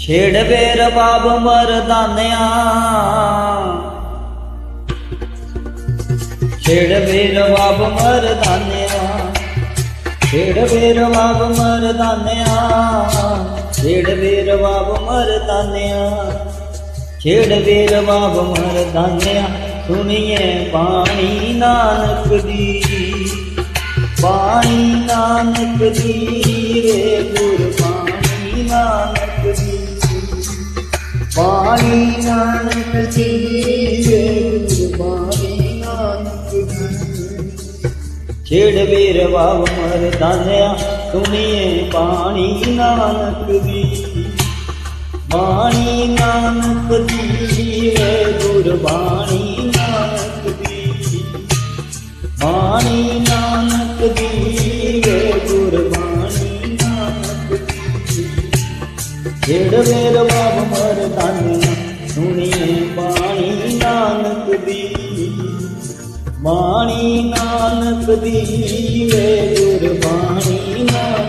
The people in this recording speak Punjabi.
ਛੇੜ ਵੇ ਰਬਾਬ ਮਰਦਾਨਿਆਂ, ਛੇੜ ਵੇ ਰਬਾਬ ਮਰਦਾਨਿਆਂ, ਛੇੜ ਵੇ ਰਬਾਬ ਮਰਦਾਨਿਆਂ, ਛੇੜ ਵੇ ਰਬਾਬ ਮਰਦਾਨਿਆਂ, ਛੇੜ ਵੇ ਰਬਾਬ ਮਰਦਾਨਿਆਂ। ਸੁਣੀਏ ਬਾਣੀ ਨਾਨਕ ਦੀ, ਬਾਣੀ ਨਾਨਕ ਦੀ ਰੇ ਗੁਰਬਾਣੀ ਨਾਨਕ ਦੀ, ਬਾਣੀ ਨਾਨਕ ਦੀ ਰੇ ਗੁਰਬਾਣੀ ਨਾਨਕ ਦੀ। ਛੇੜ ਵੇ ਰਬਾਬ ਮਰਦਾਨਿਆਂ, ਸੁਣੀਏ ਬਾਣੀ ਨਾਨਕ ਦੀ, ਬਾਣੀ ਨਾਨਕ ਦੀ ਰੇ ਗੁਰਬਾਣੀ ਨਾਨਕ ਦੀ, ਬਾਣੀ ਨਾਨਕ ਦੀ ਰੇ ਗੁਰਬਾਣੀ ਨਾਨਕ ਦੀ। ਛੇੜ ਵੇ ਰਬਾਬ ਮਰਦਾਨਿਆਂ, ਸੁਣੀਏ ਬਾਣੀ ਨਾਨਕ ਦੀ, ਬਾਣੀ ਨਾਨਕ ਦੀ ਰੇ ਗੁਰਬਾਣੀ ਨਾਨਕ